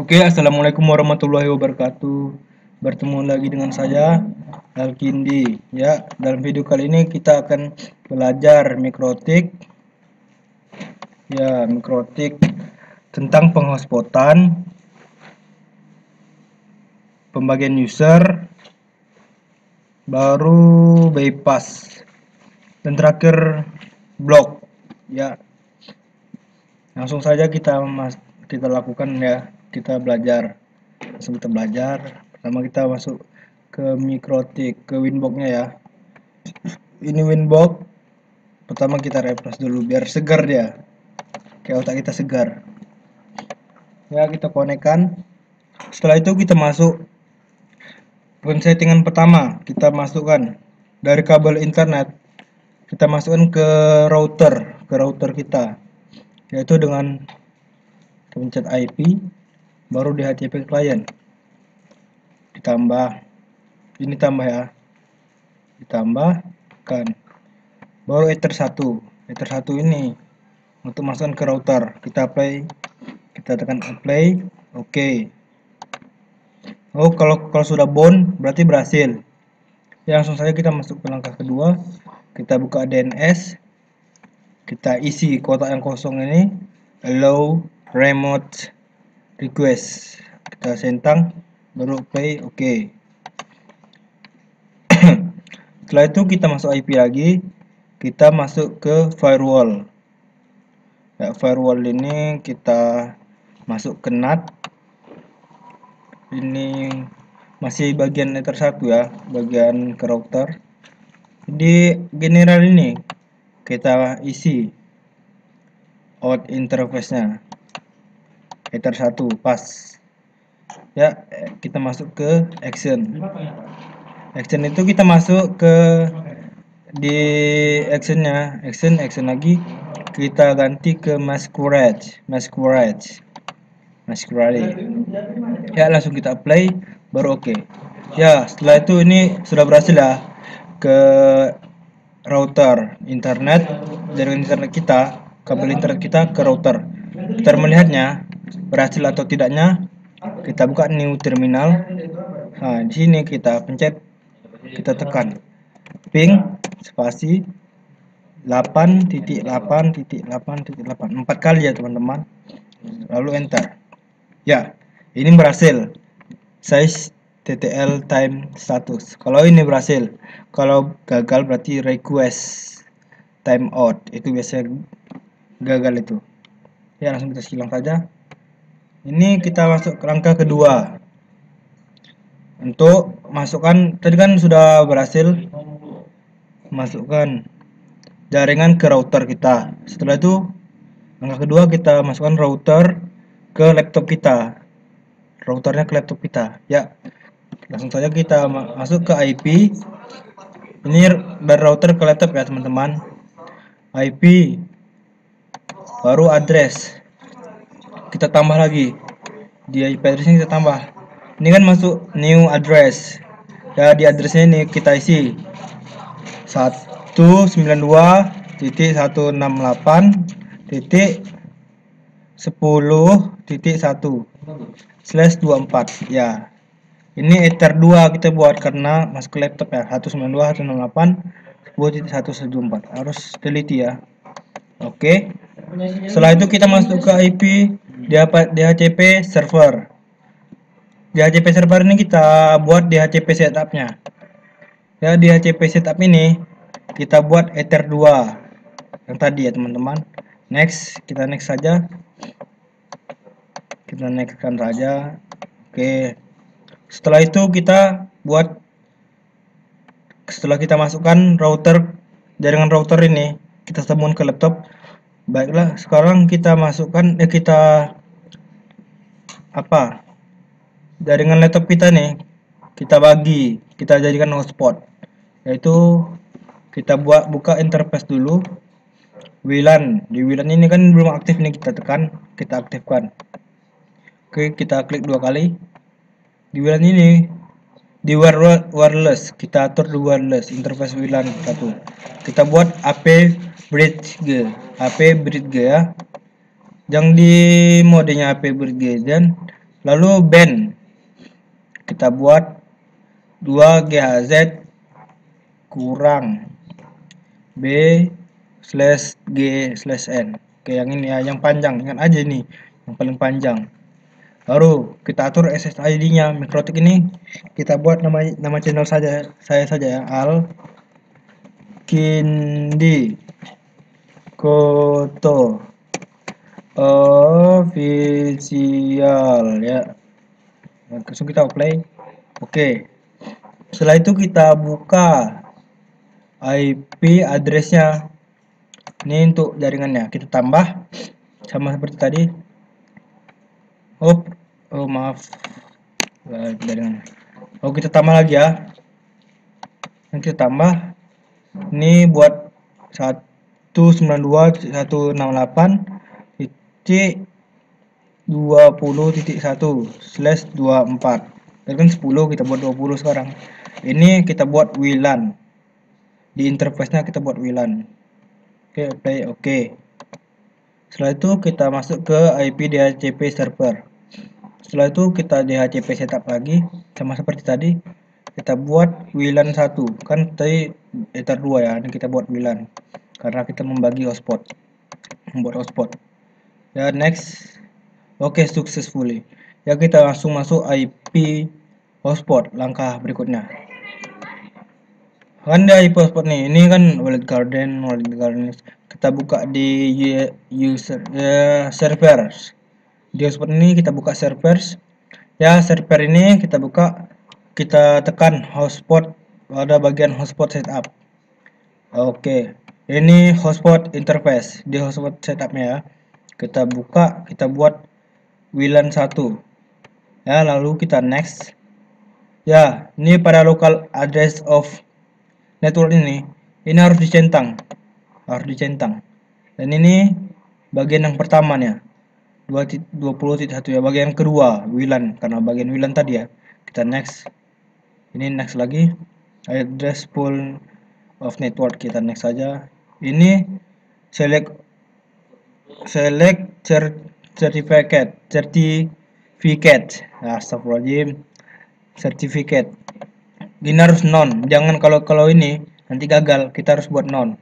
Oke, assalamualaikum warahmatullahi wabarakatuh. Bertemu lagi dengan saya, Alkindi. Ya, dalam video kali ini kita akan belajar mikrotik. Ya, mikrotik tentang penghotspotan, pembagian user, baru bypass, dan terakhir blok. Ya, langsung saja kita lakukan ya. Kita belajar. Langsung kita belajar. Pertama kita masuk ke mikrotik, ke winbox-nya ya. Ini winbox. Pertama kita refresh dulu biar segar dia. Kayak otak kita segar. Ya, kita konekkan. Setelah itu kita masuk settingan pertama. Kita masukkan dari kabel internet. Kita masukkan ke router kita. Yaitu dengan pencet IP baru DHCP client. Ditambah ini tambah ya. Ditambahkan baru ether 1 ini untuk masukkan ke router. Kita apply, kita tekan apply. Oke. Oh, kalau sudah bound berarti berhasil ya. Langsung saja kita masuk ke langkah kedua. Kita buka DNS, kita isi kotak yang kosong ini, allow remote request, kita centang baru play. Oke. Setelah itu kita masuk IP lagi, kita masuk ke firewall ya. Firewall ini kita masuk ke NAT. Ini masih bagian ether 1 ya, bagian ke router. Di general ini kita isi out interface nya ether 1 pas ya. Kita masuk ke action itu kita masuk ke di actionnya, action lagi kita ganti ke masquerade ya. Langsung kita apply baru oke. Ya, setelah itu ini sudah berhasil ya ke router internet. Dari internet kita, kabel internet kita ke router. Kita melihatnya berhasil atau tidaknya, kita buka new terminal. Nah, di sini kita pencet, kita tekan ping spasi 8.8.8.8 4 kali ya teman-teman, lalu enter. Ya, ini berhasil. Size TTL time status. Kalau ini berhasil, kalau gagal berarti request time out. Itu biasanya gagal itu. Ya, langsung kita silang saja. Ini kita masuk ke langkah kedua. Untuk masukkan, tadi kan sudah berhasil masukkan jaringan ke router kita. Setelah itu langkah kedua kita masukkan router ke laptop kita. Routernya ke laptop kita. Ya, langsung saja kita masuk ke IP. Ini dari router ke laptop ya teman-teman. IP baru address kita tambah lagi. Di IP address ini kita tambah. Ini kan masuk new address ya. Di addressnya ini kita isi 192.168.10.1/24 ya. Ini ether 2 kita buat karena masuk ke laptop ya. 192.168.10.1/24 harus teliti ya. Oke. Setelah itu kita masuk ke IP DHCP server. DHCP server ini kita buat DHCP setupnya ya. DHCP setup ini kita buat ether 2 yang tadi ya teman-teman. Next, kita next saja. Kita nextkan saja. Oke. Setelah itu kita buat, setelah kita masukkan jaringan router ini, kita sambungkan ke laptop. Baiklah, sekarang kita masukkan kita jaringan laptop kita nih, kita bagi, kita jadikan hotspot. Yaitu kita buka interface dulu. WLAN, di WLAN ini kan belum aktif nih, kita tekan, kita aktifkan. Oke, kita klik 2 kali. Di WLAN ini, di wireless, kita atur di wireless interface WLAN 1. Kita buat AP bridge ya. Yang di modenya AP bridge dan Lalu band kita buat 2GHz kurang B/G/N. Oke, yang ini ya, yang panjang, ingat aja ini, yang paling panjang. Baru kita atur SSID-nya. Mikrotik ini kita buat nama channel saya saja ya, Alkindi Koto official ya. Langsung kita play. Oke. Setelah itu kita buka IP addressnya. Ini untuk jaringannya. Kita tambah sama seperti tadi. Oh maaf. Jaringan. Oh, kita tambah lagi ya. Yang kita tambah. Ini buat 192.168.20.1/24. Tadi kan 10, kita buat 20 sekarang. Ini kita buat WLAN. Di interface-nya kita buat WLAN. Oke, play oke. Setelah itu kita masuk ke IP DHCP server. Setelah itu kita DHCP setup lagi sama seperti tadi. Kita buat WLAN 1. Kan tadi ether 2 ya. Ini kita buat WLAN karena kita membagi hotspot. Membuat hotspot. Ya, next. Oke, successfully. Ya, kita langsung masuk IP hotspot langkah berikutnya. Kan ada IP hotspot nih. Ini kan wallet garden. Kita buka di user servers. Di hotspot ini kita buka servers. Ya, server ini kita buka, kita tekan hotspot pada bagian hotspot setup. Oke, ini hotspot interface. Di hotspot setupnya ya, kita buka, kita buat WLAN 1 ya, lalu kita next ya. Ini pada local address of network ini harus dicentang, dan ini bagian yang pertama nih, 20.1 ya, bagian kedua WLAN, karena bagian WLAN tadi ya. Kita next, ini next lagi, address pool of network, kita next saja. Ini select certificate, astagfirullahaladzim, certificate. Ini harus non, jangan kalau ini nanti gagal, kita harus buat non,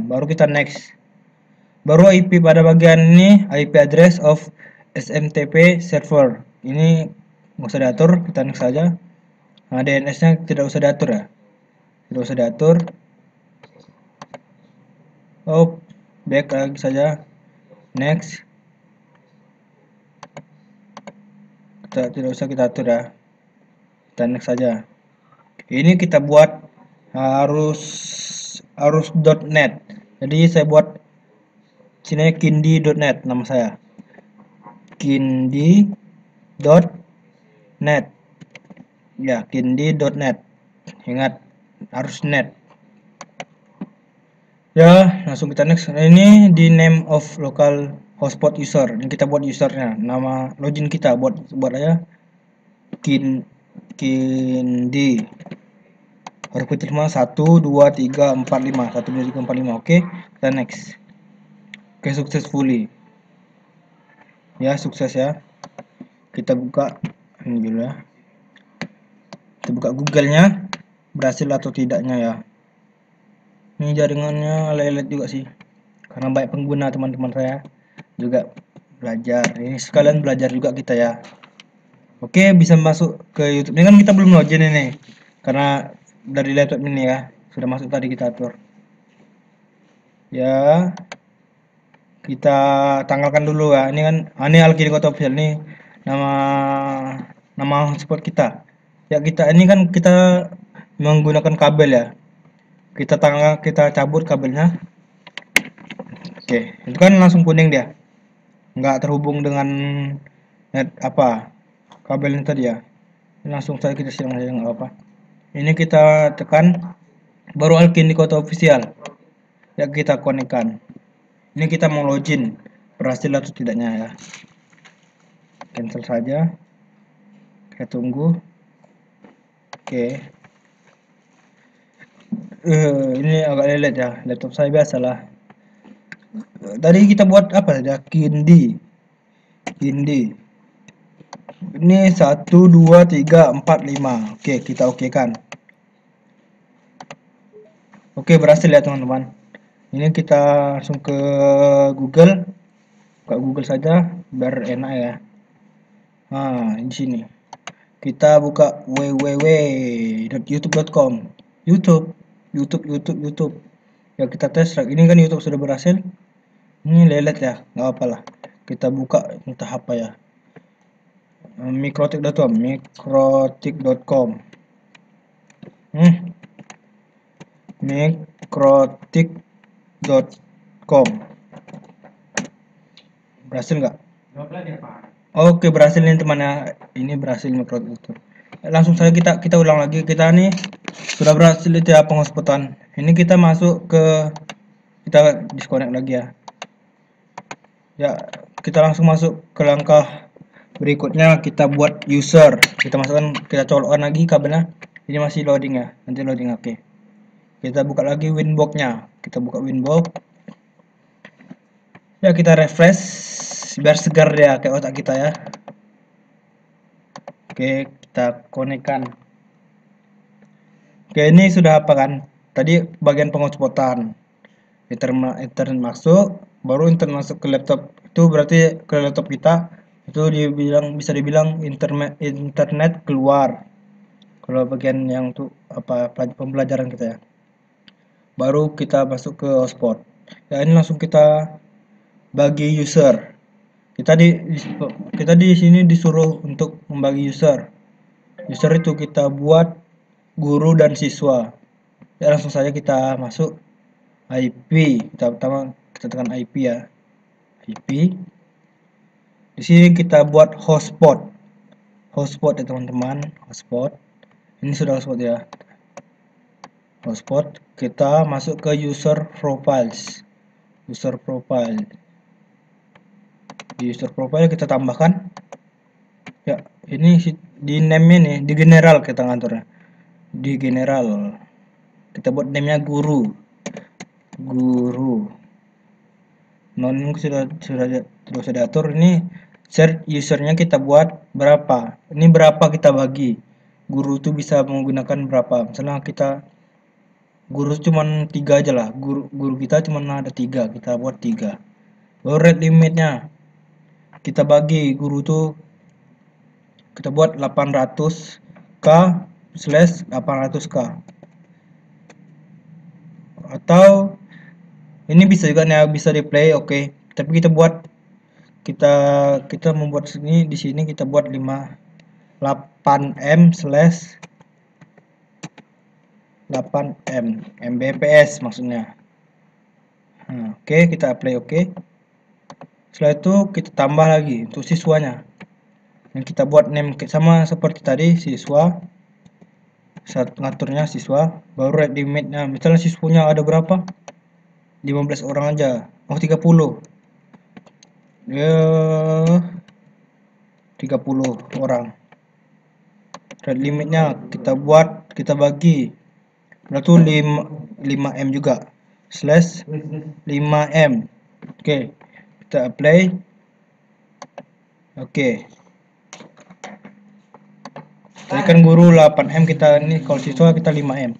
baru kita next. Baru IP pada bagian ini, IP address of SMTP server. Ini nggak usah diatur, kita next saja. Nah, DNS-nya tidak usah diatur ya, tidak usah diatur. Oh, back lagi saja, next. Kita tidak usah kita atur ya, kita next saja. Ini kita buat harus .net. Jadi saya buat sini kindi.net, nama saya kindi.net ya, kindi.net, ingat harus net ya. Langsung kita next. Ini di name of local hotspot user, ini kita buat usernya, nama login kita buat aja kindi, huruf kecil semua, 1 2 3 4 5, 1 2 3 4 5. Oke, kita next. Oke, successfully ya, sukses ya. Kita buka ini dulu ya, kita buka Google-nya, berhasil atau tidaknya ya. Ini jaringannya lelet juga sih, karena banyak pengguna, teman-teman saya juga belajar. Ini sekalian belajar juga kita ya. Oke, bisa masuk ke YouTube. Ini kan kita belum login ini, karena dari laptop ini ya, sudah masuk tadi, kita atur ya. Kita tanggalkan dulu ya. Ini kan ini Alkindi Koto Official, nih nama hotspot kita ya. Kita ini kan kita menggunakan kabel ya, kita cabut kabelnya. Oke, itu kan langsung kuning dia, nggak terhubung dengan net kabelnya tadi ya. Ini langsung saja kita silang aja, nggak apa. Ini kita tekan, baru Alkindi Koto Official ya, kita konekkan. Ini kita mau login, berhasil atau tidaknya ya. Cancel saja, kita tunggu. Oke, ini agak lelet ya, laptop saya biasalah. Tadi kita buat apa saja, kindi Ini 1 2 3 4 5. Oke, kita oke kan. Oke, berhasil ya teman-teman. Ini kita langsung ke Google. Buka Google saja biar enak ya. Nah, di sini. Kita buka www.youtube.com. YouTube. Ya kita tes. Ini kan YouTube sudah berhasil. Ini lelet ya, nggak apa-apa lah. Kita buka entah apa ya. Mikrotik.com. Mikrotik.com. Berhasil nggak? Oke, berhasil nih teman ya. Ini berhasil Mikrotik itu. Langsung saja kita ulang lagi. Kita nih sudah berhasil itu ya penghotspotan. Ini kita masuk ke, kita disconnect lagi ya. Ya, kita langsung masuk ke langkah berikutnya. Kita buat user. Kita masukkan, kita colokkan lagi kabelnya. Ini masih loading ya. Nanti loading. Oke. Kita buka lagi Winbox-nya. Kita buka Winbox. Ya, kita refresh biar segar ya kayak otak kita ya. Oke, kita konekkan. Oke, ini sudah apa kan? Tadi bagian penghotspotan. Internet masuk, baru internet masuk ke laptop. Itu berarti ke laptop kita itu bisa dibilang internet keluar. Kalau bagian yang tuh apa pembelajaran kita ya. Baru kita masuk ke hotspot. Ya, ini langsung kita bagi user. Kita di sini disuruh untuk membagi user. User itu kita buat guru dan siswa. Ya, langsung saja kita masuk IP. Kita tekan IP ya. IP. Di sini kita buat hotspot. Hotspot ya teman-teman, hotspot. Ini sudah hotspot ya. Hotspot. Kita masuk ke user profiles. User profile. Di user profile kita tambahkan. Ya, ini di name nih, di general kita ngaturnya. Di general. Kita buat name-nya guru. Guru. Non sudah diatur. Ini share usernya kita buat berapa. Ini berapa kita bagi. Guru itu bisa menggunakan berapa. Misalnya kita guru cuma 3 aja lah. Guru kita cuma ada 3, kita buat 3. Baru rate limitnya kita bagi guru tuh, kita buat 800k/800k. Atau ini bisa juga nih, bisa di play. Oke. Tapi kita buat kita membuat sini, di sini kita buat 8m mbps maksudnya. Nah, oke, kita play. Oke. Setelah itu kita tambah lagi untuk siswanya. Yang kita buat name sama seperti tadi, siswa. Saat ngaturnya siswa, baru rate limitnya. Misalnya siswanya ada berapa? 15 orang aja. Oh, 30. Ya, 30 orang. Rate limitnya kita bagi. Berarti 5m juga. /5m. Oke. Kita apply. Oke. Tadi kan guru 8m, kita ini kalau siswa kita 5m.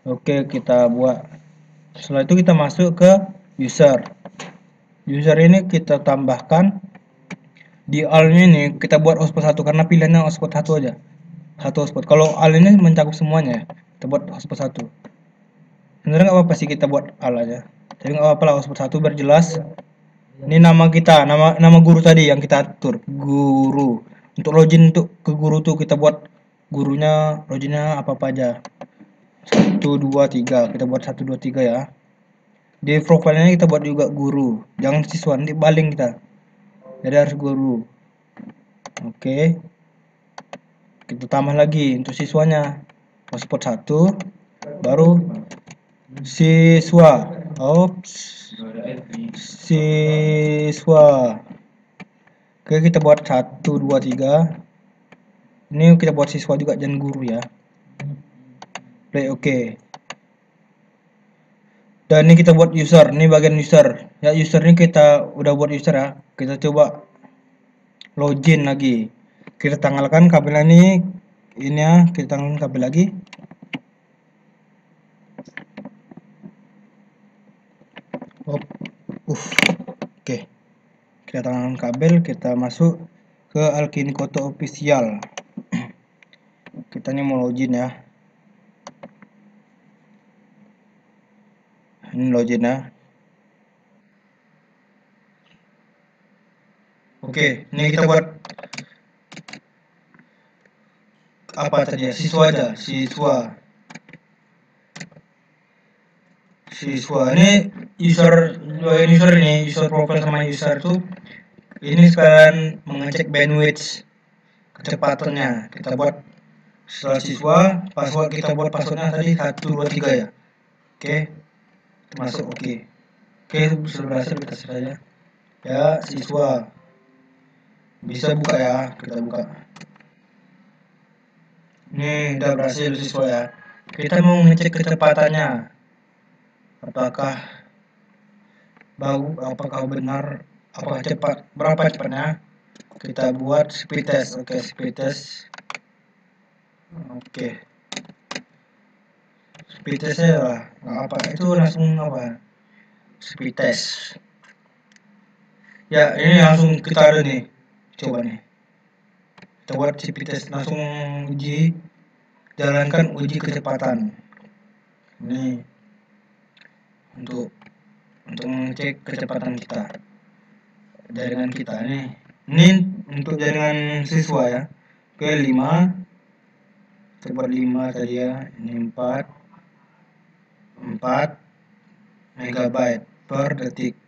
Oke, kita buat. Setelah itu kita masuk ke user. User ini kita tambahkan di all-nya ini, kita buat hotspot 1 karena pilihannya hotspot 1 aja. Satu hotspot. Kalau all ini mencakup semuanya, kita buat hotspot 1. Sebenarnya nggak apa-apa sih kita buat all aja. Tapi nggak apa-apa lah, hotspot 1 biar jelas. Ini nama kita, nama guru tadi yang kita atur, guru. Untuk login untuk ke guru tuh kita buat gurunya, loginnya apa aja. 1 2 3, kita buat 1 2 3 ya. Di profilnya kita buat juga guru, jangan siswa, nanti baling kita. Jadi harus guru. Oke. Kita tambah lagi untuk siswanya, hotspot 1, baru siswa. Siswa. Oke, kita buat 1 2 3. Ini kita buat siswa juga, jangan guru ya. Play oke. Dan ini kita buat user, ini bagian user. Ya, user ini kita udah buat user ya. Kita coba login lagi. Kita tanggalkan kabel ini ya, kita tanggalkan kabel lagi. Oke, kita tanggalkan kabel, kita masuk ke Alkinikoto official. Kita ini mau login ya. Ini login ya. Oke, ini kita buat apa tadi ya? Siswa aja, siswa ini user profile sama user itu ini sekalian mengecek bandwidth kecepatannya. Kita buat setelah siswa, password kita buat passwordnya tadi 123 ya. Oke, masuk. Oke, sudah berhasil, kita save saja ya. Siswa bisa buka ya, kita buka. Ini udah berhasil siswa ya. Kita mau ngecek kecepatannya, apakah benar, apakah cepat, berapa cepatnya. Kita buat speed test. Oke, speed test. Oke, speed testnya lah apa itu, langsung apa, speed test ya. Ini langsung kita ada nih, coba nih kita buat speed test, langsung jalankan uji kecepatan. Ini untuk mengecek kecepatan kita, jaringan kita ini untuk jaringan siswa ya. Oke, 5, kita buat 5 tadi ya. Ini 4 megabyte per detik.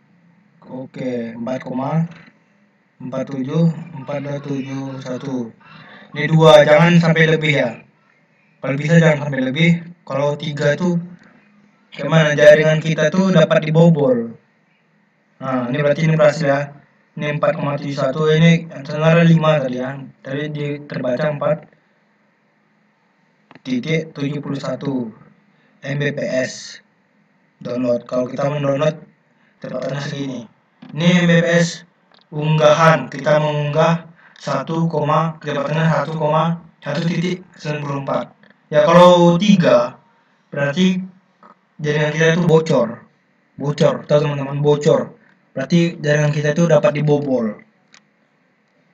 Oke, 4,47471. Ini 2, jangan sampai lebih ya. Kalau bisa jangan sampai lebih. Kalau 3 tuh gimana, jaringan kita tuh dapat dibobol. Nah, ini berarti ini berhasil ya. Ini 4,71, ini sebenarnya 5 tadi ya. Tadi terbaca 4.71 Mbps download. Kalau kita mendownload kecepatannya segini. Ini Mbps unggahan, kita mengunggah kecepatannya 1,1.94 ya. Kalau 3 berarti jaringan kita itu bocor, tahu teman-teman, bocor berarti jaringan kita itu dapat dibobol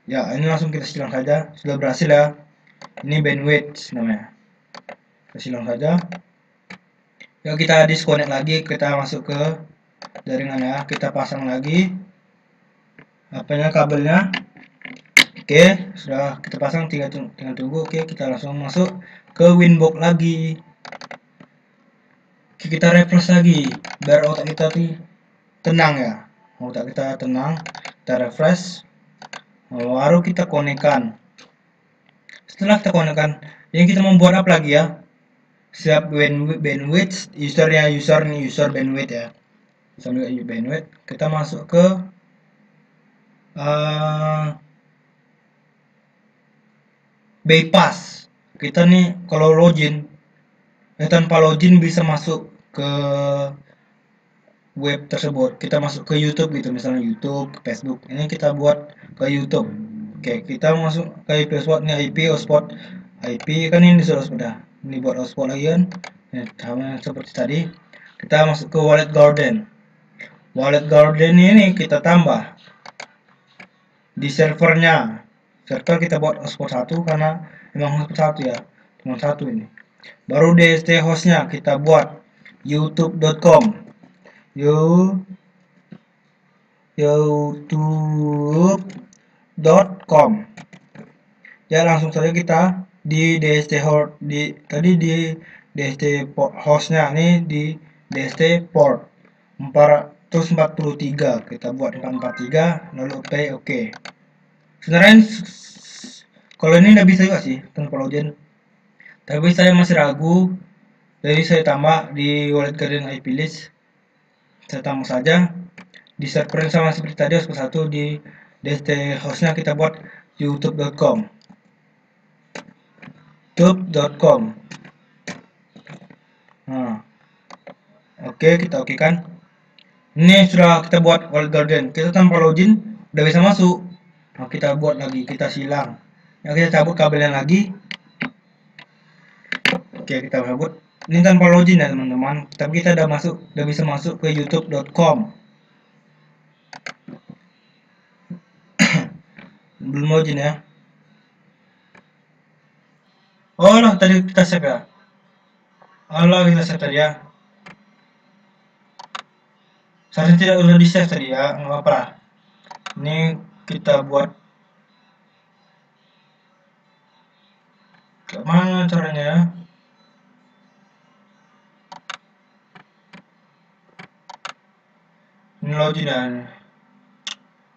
ya. Ini langsung kita silang saja, sudah berhasil ya. Ini bandwidth namanya, kita silang saja ya. Kita disconnect lagi, kita masuk ke jaringan ya, kita pasang lagi apanya, kabelnya. Oke, sudah kita pasang, tinggal tunggu. Oke, kita langsung masuk ke Winbox lagi. Oke, kita refresh lagi biar otak kita tuh tenang ya. Otak kita tenang, kita refresh, baru kita konekkan. Setelah kita konekkan, ini kita membuat apa lagi ya? Siap bandwidth, user bandwidth ya. Bandwidth, kita masuk ke bypass. Kita nih kalau login, tanpa login bisa masuk ke web tersebut. Kita masuk ke YouTube gitu, misalnya YouTube, Facebook. Ini kita buat ke YouTube. Oke, kita masuk ke IP hotspot. Ini IP hotspot. IP kan ini sudah. Ini buat hotspot lagi kan. Sama seperti tadi. Kita masuk ke Wallet Garden. Wallet Garden ini kita tambah di servernya. Server kita buat hotspot 1 karena memang hotspot 1 ya, cuma 1 ini. Baru DST hostnya kita buat youtube.com. youtube.com ya. Langsung saja kita di DST host, tadi di DST hostnya, ini di DST port 443, kita buat 443 lalu oke. Sebenarnya kalau ini nggak bisa juga sih tanpa login, tapi saya masih ragu, jadi saya tambah di Wallet Garden IP list. Saya tambah saja di server yang sama seperti tadi, hotspot 1 di DST hostnya kita buat youtube.com. Nah, oke, kita kan. Ini sudah kita buat Wallet Garden, kita tanpa login udah bisa masuk. Nah, kita buat lagi, kita silang Ya, kita cabut kabelnya lagi. Oke, kita cabut. Ini tanpa login ya teman-teman, tapi kita udah bisa masuk ke youtube.com. Belum login ya. Oh lah, tadi kita save ya. Allah, kita save tadi ya. Seharusnya tidak usah di save tadi ya, nggak apa-apa lah. Ini kita buat mana caranya ya. Ini login ya.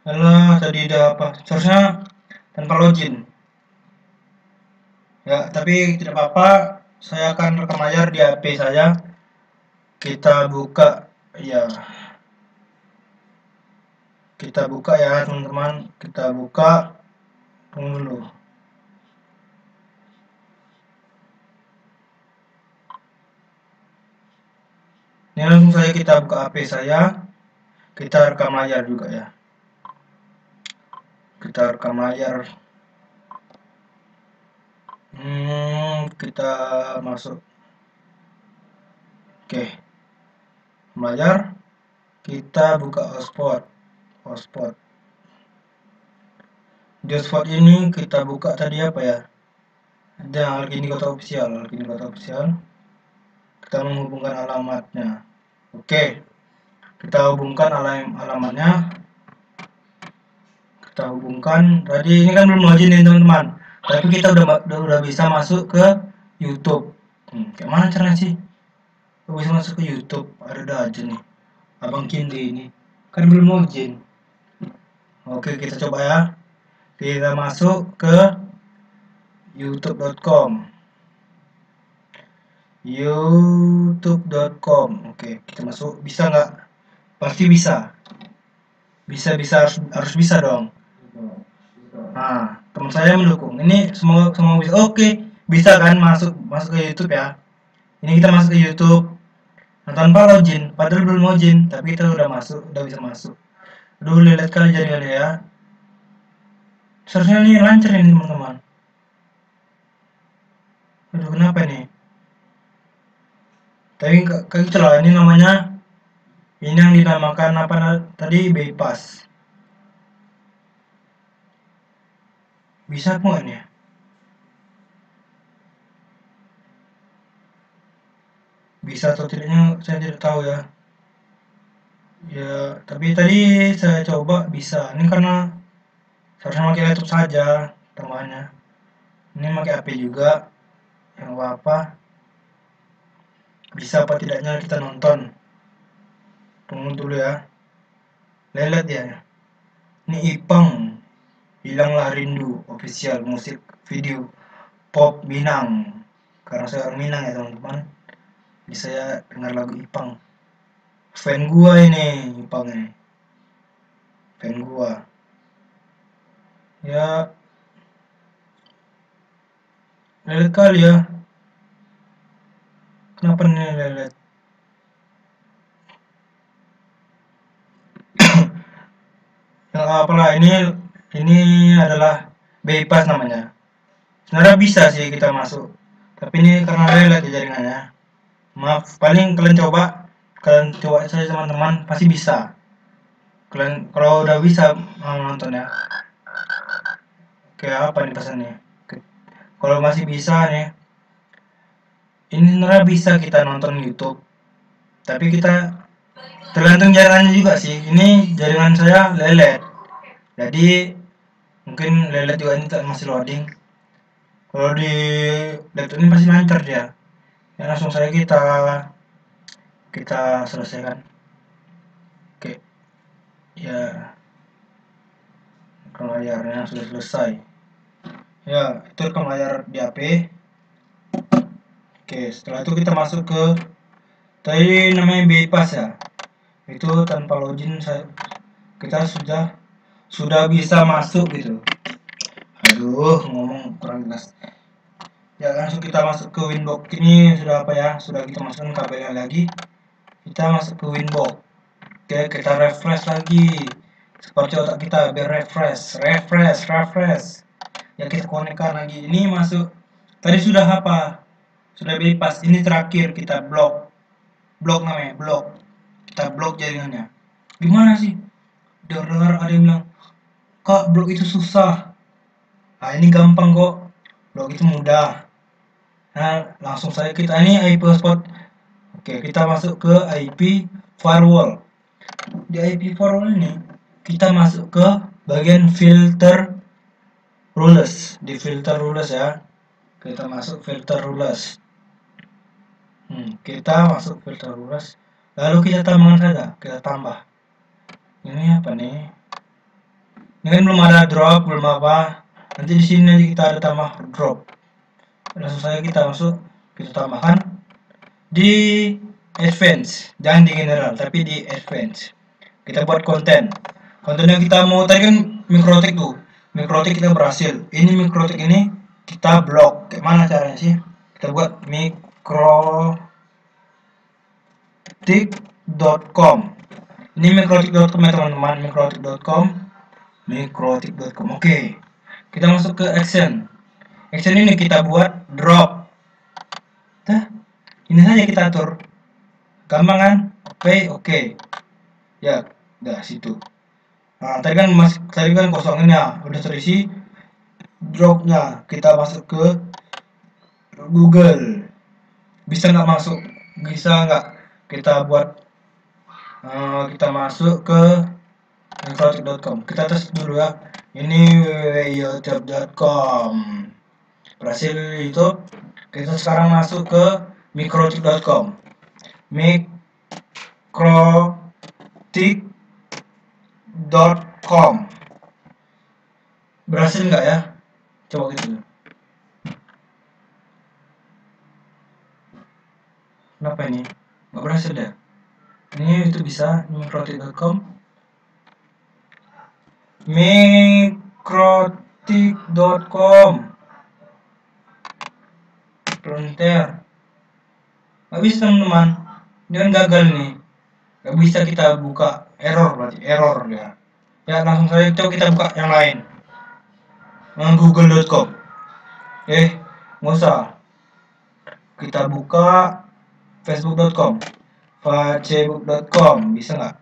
Alah, tadi udah apa? Seharusnya tanpa login. Ya, tapi tidak apa-apa. Saya akan rekam layar di HP saya. Kita buka, ya. Kita buka ya, teman-teman. Kita buka. Tunggu dulu. Ini langsung saja kita buka HP saya. Kita rekam layar juga ya. Kita rekam layar. Kita masuk. Oke. Layar. Kita buka hotspot. Di hotspot ini kita buka tadi apa ya? Ada Alkini Kota Official. Kita menghubungkan alamatnya. Oke. Kita hubungkan alamatnya. Kita hubungkan. Tadi ini kan belum login nih teman-teman. Tapi kita udah bisa masuk ke YouTube. Kayak mana caranya sih? Bisa masuk ke YouTube. Ada aja nih. Abang Kindi ini. Kan belum login. Oke, kita coba ya. Kita masuk ke youtube.com. youtube.com. Oke, kita masuk. Bisa nggak? Pasti bisa. Bisa harus bisa dong. Nah, teman saya mendukung. Ini semua bisa. Oke, bisa kan masuk ke YouTube ya. Ini kita masuk ke YouTube. Nah, tanpa login, padahal belum login, tapi kita udah bisa masuk. Aduh, lihat kali jaringan ya. Seharusnya ini lancar ini teman-teman. Aduh, kenapa nih? Tapi kayak gitu lah, ini namanya, ini yang dinamakan apa tadi, bypass. Bisa kok ya? Bisa atau tidaknya saya tidak tahu ya. Ya, tapi tadi saya coba bisa. Ini karena seharusnya pakai laptop saja tambahnya. Ini pakai HP juga. Yang apa? Bisa apa tidaknya kita nonton. Tunggu dulu ya. Lelet ya. Ini Ipang. Hilanglah Rindu official musik video pop Minang. Karena saya orang Minang ya teman-teman. Bisa ya dengar lagu Ipang. Fan gua ini Ipang ini. Fan gua. Ya. Lelet kali ya. Kenapa nih lelet? Yang apalah ini adalah bypass namanya. Sebenarnya bisa sih kita masuk, tapi ini karena lelet ya jaringannya. Maaf, paling kalian coba saja teman-teman, pasti bisa. Kalian kalau udah bisa nonton ya. Kayak apa nih pesannya? Kalau masih bisa nih, ini sebenarnya bisa kita nonton YouTube, tapi kita tergantung jaringannya juga sih. Ini jaringan saya lelet, jadi mungkin lelet juga ini masih loading. Kalau di laptop ini pasti lancar dia. Ya, langsung saja kita selesaikan. Oke, ya rekam layarnya sudah selesai. Ya, itu rekam layar di HP. Oke, setelah itu kita masuk ke tadi namanya bypass ya. Itu tanpa login kita sudah bisa masuk gitu. Aduh, ngomong kurang jelas. Ya, langsung kita masuk ke Winbox. Ini sudah apa ya? Sudah kita masukkan kabelnya lagi. Kita masuk ke Winbox. Oke, kita refresh lagi. Seperti otak kita biar refresh. Ya kita konekkan lagi. Ini masuk. Tadi sudah apa? Sudah bypass. Ini terakhir kita blok. Blok namanya, blok. Kita blok jaringannya. Gimana sih? Dengar ada yang bilang, "Kak, blok itu susah." Nah, ini gampang kok. Blok itu mudah. Nah, langsung saja kita ini IP hotspot. Oke, kita masuk ke IP firewall. Di IP firewall ini kita masuk ke bagian filter rules. Di filter rules ya. Kita masuk filter rules. Kita masuk filter rules. Lalu kita tambahkan saja. Kita tambah. Ini apa nih? Ini kan belum ada drop, belum apa. Nanti di sini nanti kita ada tambah drop. Langsung saja kita masuk, kita tambahkan di advance, jangan di general, tapi di advance. Kita buat konten. Konten yang kita mau tadi kan mikrotik tuh. Mikrotik kita berhasil. Ini mikrotik ini kita blok. Kayak mana caranya sih? Kita buat mikrotik.com. Ini mikrotik.com ya teman-teman, mikrotik.com. Mikrotik.com. Oke. Kita masuk ke action. Action ini kita buat drop. Nah, ini saja kita atur. Gampang kan? Oke. Ya, udah situ. Nah, tadi kan kosongin ya, udah terisi dropnya. Kita masuk ke Google. Bisa nggak masuk? Bisa nggak? Kita buat kita masuk ke mikrotik.com. Kita tes dulu ya. Ini www.youtube.com. Berhasil YouTube. Kita sekarang masuk ke mikrotik.com. Mikrotik.com. Berhasil nggak ya? Coba gitu. Kenapa ini? Nggak berhasil ya? Ini itu bisa mikrotik.com. Mikrotik.com. Frontier. Nggak bisa teman-teman. Ini kan gagal nih. Nggak bisa kita buka, error berarti, error ya. Ya langsung saja coba kita buka yang lain. Google.com. Nggak usah. Kita buka Facebook.com. Facebook.com bisa nggak?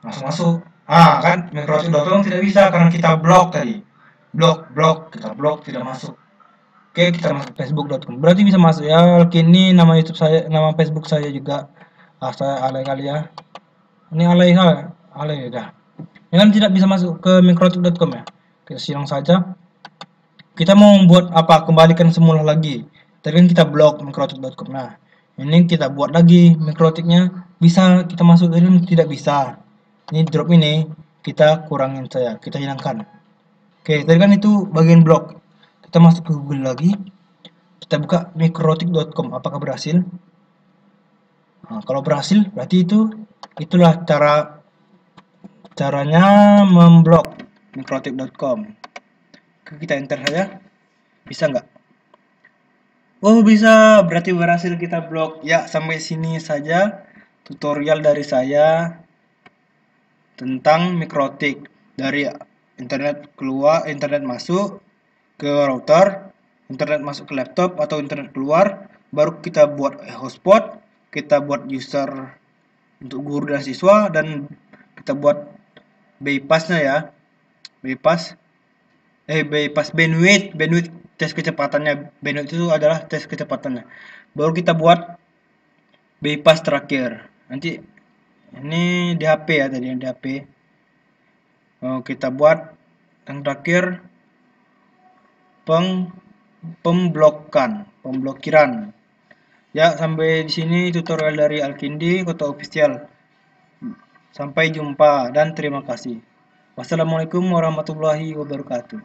Langsung masuk. Kan mikrotik.com tidak bisa karena kita blok tadi. Blok, kita blok tidak masuk. Oke, kita masuk facebook.com. Berarti bisa masuk ya. Kini nama YouTube saya, nama Facebook saya juga. Saya alay kali ya. Ini alay ya. Ini kan tidak bisa masuk ke mikrotik.com ya. Kita silang saja. Kita mau membuat apa? Kembalikan semula lagi. Tadi kan kita blok mikrotik.com. Nah, ini kita buat lagi mikrotiknya. Bisa kita masuk, ini tidak bisa. Ini drop ini kita kurangin saja. Kita hilangkan. Oke, tadi kan itu bagian blok. Kita masuk ke Google lagi. Kita buka mikrotik.com. Apakah berhasil? Nah, kalau berhasil, berarti itulah caranya memblok mikrotik.com. Kita enter saja. Bisa nggak? Oh, bisa. Berarti berhasil kita blok. Ya, sampai sini saja tutorial dari saya tentang mikrotik. Dari internet keluar, internet masuk ke router, internet masuk ke laptop atau internet keluar, baru kita buat hotspot, kita buat user untuk guru dan siswa, dan kita buat bypassnya ya, bypass bandwidth tes kecepatannya. Bandwidth itu adalah tes kecepatannya. Baru kita buat bypass terakhir. Nanti ini di HP ya, tadi yang di HP. Kita buat yang terakhir pemblokiran. Ya, sampai di sini tutorial dari Alkindi Kota Official. Sampai jumpa dan terima kasih. Wassalamualaikum warahmatullahi wabarakatuh.